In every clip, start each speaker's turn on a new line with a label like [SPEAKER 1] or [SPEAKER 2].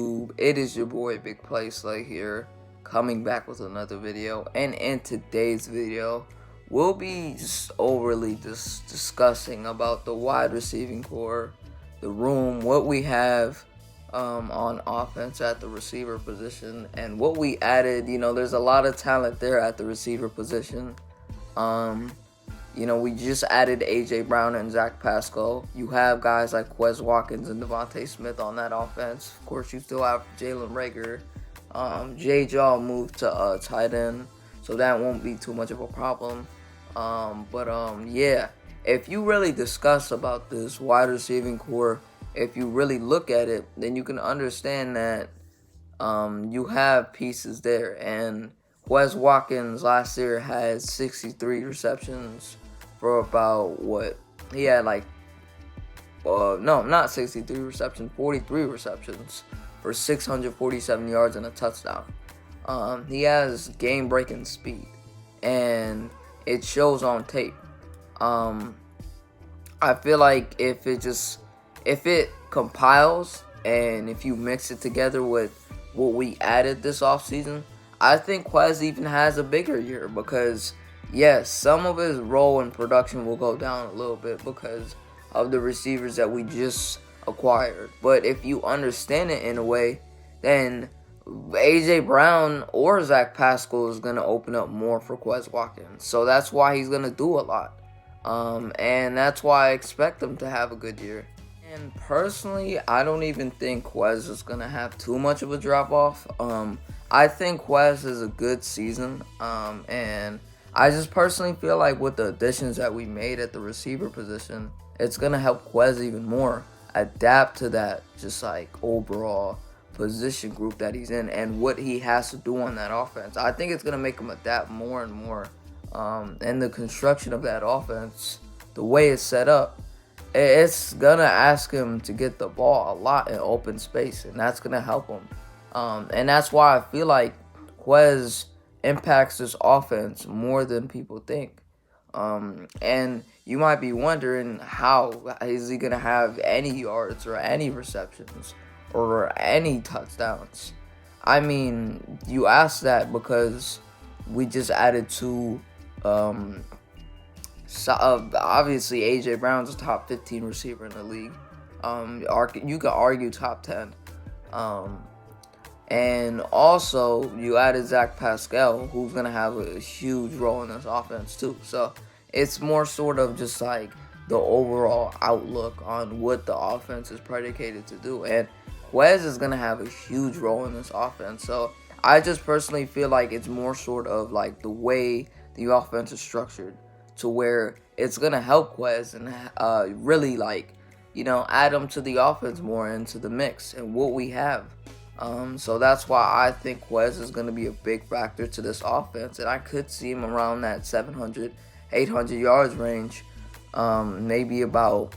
[SPEAKER 1] YouTube? It is your boy Big Play Slay here, coming back with another video. And in today's video, we'll be just overly discussing about the wide receiving core, the room, what we have on offense at the receiver position, and what we added. You know, there's a lot of talent there at the receiver position. We just added A.J. Brown and Zach Pascal. You have guys like Quez Watkins and Devonta Smith on that offense. Of course, you still have Jalen Reagor. Jay Jaw moved to tight end, so that won't be too much of a problem. Yeah, if you really discuss about this wide receiving core, if you really look at it, then you can understand that you have pieces there. And Quez Watkins last year had 63 receptions for about he had not 63 receptions, 43 receptions for 647 yards and a touchdown. He has game-breaking speed, and it shows on tape. I feel like if it compiles and if you mix it together with what we added this offseason, I think Quez even has a bigger year because, yes, some of his role in production will go down a little bit because of the receivers that we just acquired. But if you understand it in a way, then A.J. Brown or Zach Pascal is going to open up more for Quez Watkins. So that's why he's going to do a lot. And that's why I expect him to have a good year. And personally, I don't even think Quez is going to have too much of a drop-off. I think Quez is a good season. And I just personally feel like with the additions that we made at the receiver position, it's going to help Quez even more adapt to that just like overall position group that he's in and what he has to do on that offense. I think it's going to make him adapt more and more. And the construction of that offense, the way it's set up, it's going to ask him to get the ball a lot in open space, and that's going to help him. And that's why I feel like Quez impacts this offense more than people think. And you might be wondering, how is he going to have any yards or any receptions or any touchdowns? I mean, you ask that because we just added two. Obviously, A.J. Brown's a top 15 receiver in the league. You could argue top 10. And also, you added Zach Pascal, who's going to have a huge role in this offense, too. So, it's more sort of just like the overall outlook on what the offense is predicated to do. And Quez is going to have a huge role in this offense. So, I just personally feel like it's more sort of like the way the offense is structured to where it's going to help Quez and really add him to the offense more into the mix and what we have. So that's why I think Quez is going to be a big factor to this offense. And I could see him around that 700, 800 yards range. Maybe about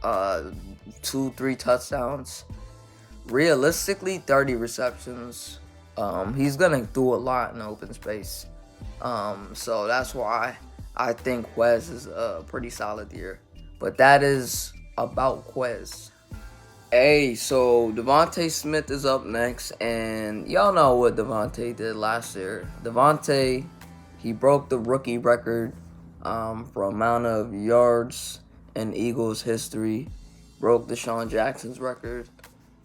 [SPEAKER 1] 2-3 touchdowns. Realistically, 30 receptions. He's going to do a lot in open space. So that's why I think Quez is a pretty solid year. But that is about Quez. Hey, so Devonta Smith is up next, and y'all know what Devonta did last year. Devonta, he broke the rookie record for amount of yards in Eagles history. Broke Deshaun Jackson's record.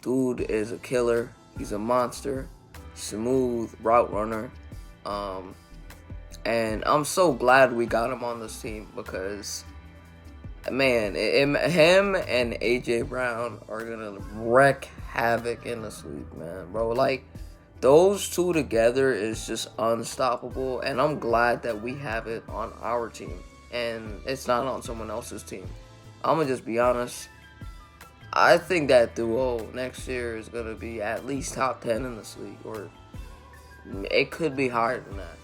[SPEAKER 1] Dude is a killer. He's a monster. Smooth route runner. And I'm so glad we got him on this team because, man, him and A.J. Brown are going to wreak havoc in this league, man, bro. Like, those two together is just unstoppable, and I'm glad that we have it on our team, and it's not on someone else's team. I'm going to just be honest. I think that duo next year is going to be at least top 10 in this league, or it could be higher than that.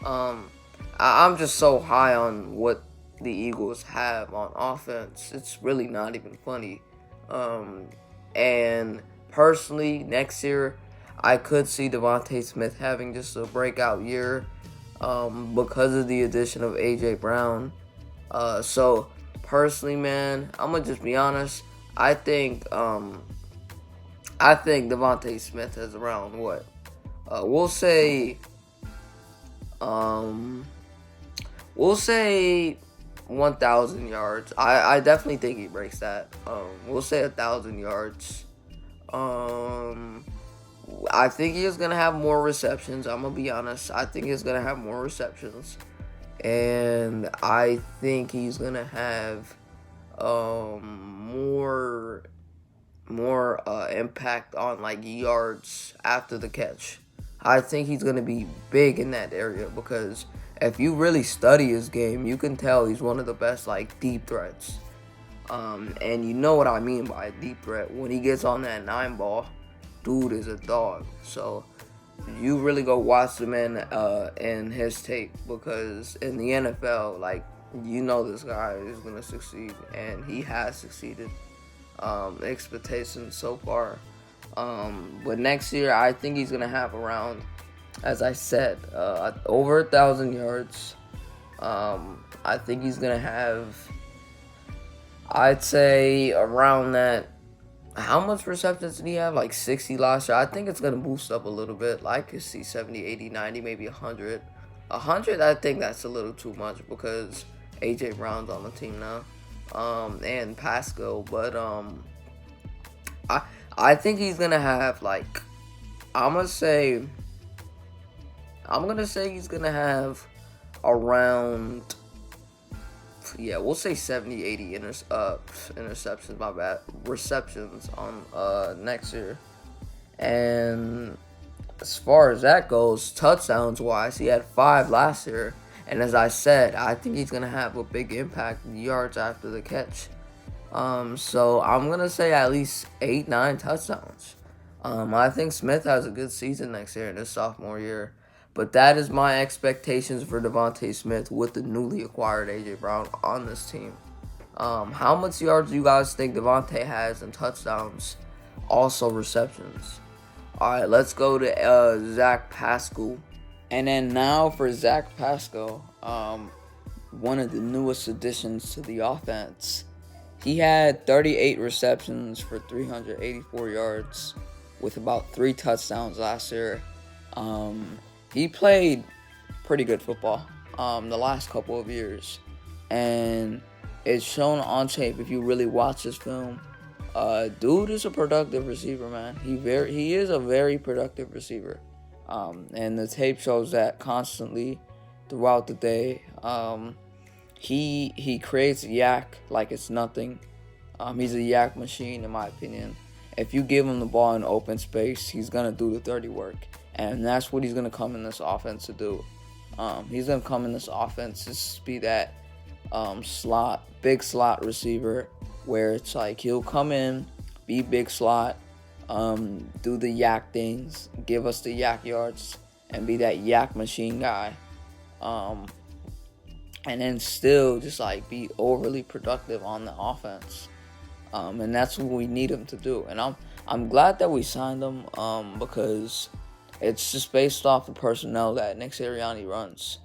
[SPEAKER 1] I'm just so high on what the Eagles have on offense. It's really not even funny. And personally, next year, I could see Devonta Smith having just a breakout year because of the addition of A.J. Brown. So, personally, man, I'm going to just be honest. I think I think Devonta Smith has around what? We'll say, um, we'll say 1,000 yards. I definitely think he breaks that. We'll say 1,000 yards. Um, I think he's gonna have more receptions. I'm gonna be honest. I think he's gonna have more receptions, and I think he's gonna have more impact on like yards after the catch. I think he's gonna be big in that area because if you really study his game, you can tell he's one of the best like deep threats. And you know what I mean by a deep threat. When he gets on that 9 ball, dude is a dog. So you really go watch the man in his tape because in the NFL, like you know this guy is gonna succeed and he has succeeded. Expectations so far. But next year, I think he's gonna have around, as I said, over 1,000 yards. I think he's gonna have, I'd say, around that. How much receptions did he have? Like 60 last year. I think it's gonna boost up a little bit. I could see 70, 80, 90, maybe 100. 100, I think that's a little too much because AJ Brown's on the team now. And Pascal, but I think he's gonna have like I'm gonna say he's gonna have around we'll say 70, 80 interceptions, my bad, receptions on next year. And as far as that goes, touchdowns wise, he had 5 last year. And as I said, I think he's going to have a big impact in yards after the catch. So I'm going to say at least 8, 9 touchdowns. I think Smith has a good season next year in his sophomore year. But that is my expectations for Devonta Smith with the newly acquired A.J. Brown on this team. How much yards do you guys think Devonta has in touchdowns? Also receptions. All right, let's go to Zach Pascal. And then now for Zach Pascal, one of the newest additions to the offense. He had 38 receptions for 384 yards with about 3 touchdowns last year. He played pretty good football the last couple of years. And it's shown on tape if you really watch this film. Dude is a productive receiver, man. He is a very productive receiver. And the tape shows that constantly throughout the day. He creates yak like it's nothing. He's a yak machine, in my opinion. If you give him the ball in open space, he's going to do the dirty work. And that's what he's going to come in this offense to do. He's going to come in this offense to be that big slot receiver where it's like he'll come in, be big slot, do the yak things, give us the yak yards, and be that yak machine guy. And then still just like be overly productive on the offense. And that's what we need him to do. And I'm glad that we signed him because it's just based off the personnel that Nick Sirianni runs.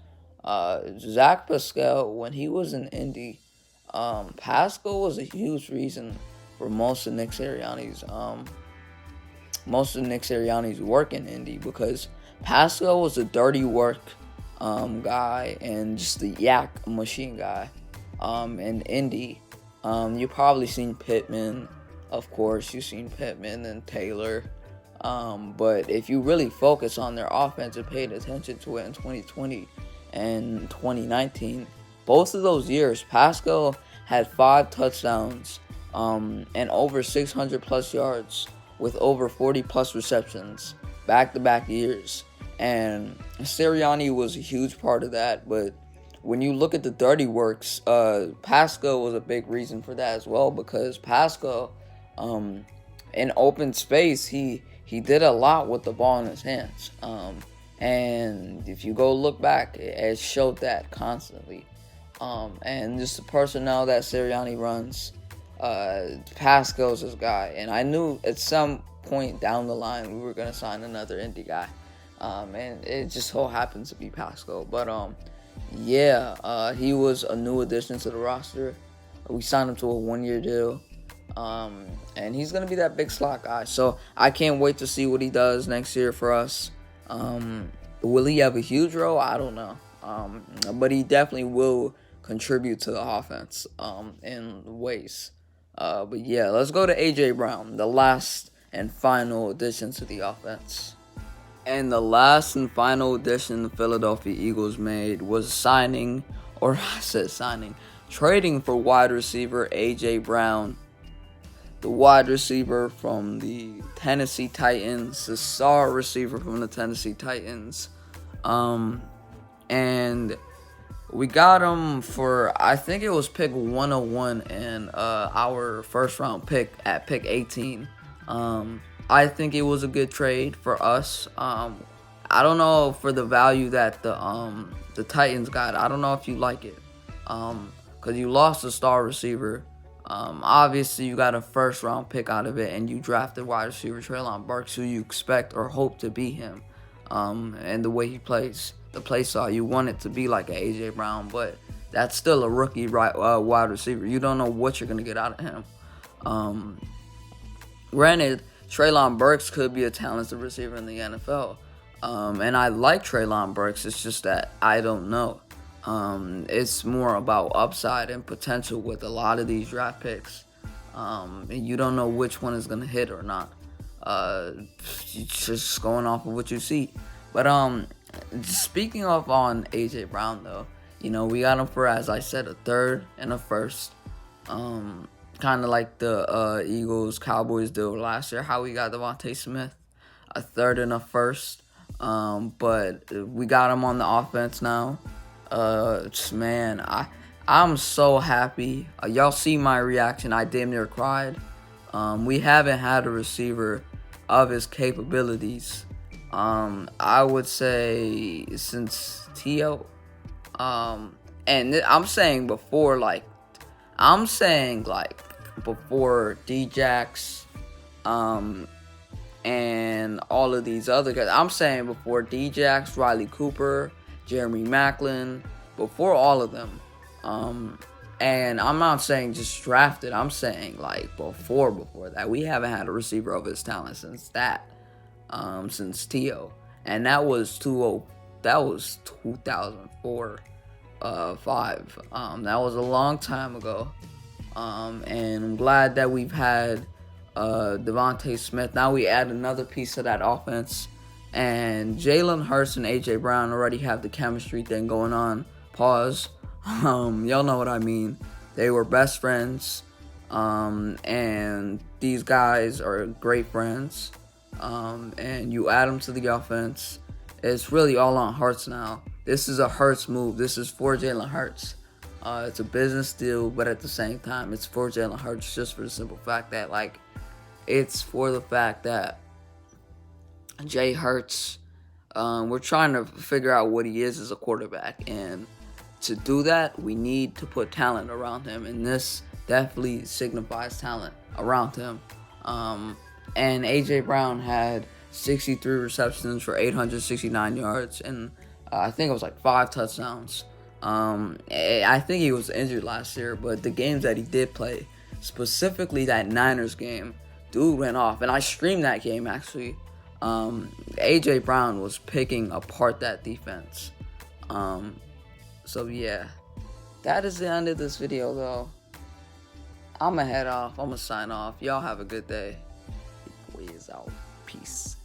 [SPEAKER 1] Zach Pascal, when he was in Indy, Pascal was a huge reason for most of Nick Sirianni's work in Indy because Pascal was a dirty work guy and just the yak machine guy in Indy. You probably seen Pittman, of course. You've seen Pittman and Taylor. But if you really focus on their offense and paid attention to it in 2020 and 2019, both of those years, Pascal had 5 touchdowns and over 600 plus yards with over 40 plus receptions back-to-back years. And Sirianni was a huge part of that, but when you look at the dirty works, Pascal was a big reason for that as well because Pascal, in open space, he did a lot with the ball in his hands. And if you go look back, it showed that constantly. And just the personnel that Sirianni runs, Pascal's his guy. And I knew at some point down the line we were going to sign another indie guy. And it just so happens to be Pascal. But he was a new addition to the roster. We signed him to a 1-year deal. And he's gonna be that big slot guy. So I can't wait to see what he does next year for us. Will he have a huge role? I don't know. But he definitely will contribute to the offense in ways. But yeah, let's go to A.J. Brown, the last and final addition to the offense. And the last and final addition the Philadelphia Eagles made was trading for wide receiver A.J. Brown, the wide receiver from the Tennessee Titans, the star receiver from the Tennessee Titans. And we got him for, I think it was pick 101 and our first round pick at pick 18. I think it was a good trade for us. I don't know for the value that the Titans got. I don't know if you like it. Because you lost a star receiver. Obviously, you got a first round pick out of it, and you drafted wide receiver Treylon Burks, who you expect or hope to be him. And the way he plays, the play style, you want it to be like an A.J. Brown, but that's still a rookie wide receiver. You don't know what you're going to get out of him. Granted, Treylon Burks could be a talented receiver in the NFL. And I like Treylon Burks. It's just that I don't know. It's more about upside and potential with a lot of these draft picks. And you don't know which one is going to hit or not. Just going off of what you see. But speaking of on A.J. Brown, though, we got him for, as I said, a third and a first. Kind of like the Eagles-Cowboys deal last year, how we got Devonta Smith, a third and a first. But we got him on the offense now. Man, I'm so happy. Y'all see my reaction. I damn near cried. We haven't had a receiver of his capabilities. I would say since T.O. And I'm saying before before D-Jax, and all of these other guys. I'm saying before D-Jax, Riley Cooper, Jeremy Maclin, before all of them. And I'm not saying just drafted. I'm saying before that. We haven't had a receiver of his talent since that. Since T.O. And that was 2004, 5. That was a long time ago. And I'm glad that we've had Devonta Smith. Now we add another piece of that offense. And Jalen Hurts and A.J. Brown already have the chemistry thing going on. Pause. Y'all know what I mean. They were best friends. And these guys are great friends. And you add them to the offense. It's really all on Hurts now. This is a Hurts move. This is for Jalen Hurts. It's a business deal, but at the same time, it's for Jalen Hurts just for the simple fact that, it's for the fact that Jay Hurts, we're trying to figure out what he is as a quarterback. And to do that, we need to put talent around him. And this definitely signifies talent around him. And A.J. Brown had 63 receptions for 869 yards. And I think it was 5 touchdowns. I think he was injured last year, but the games that he did play, specifically that Niners game, dude went off. And I streamed that game, actually. A.J. Brown was picking apart that defense. So, yeah. That is the end of this video, though. I'm going to head off. I'm going to sign off. Y'all have a good day. Quez out. Peace.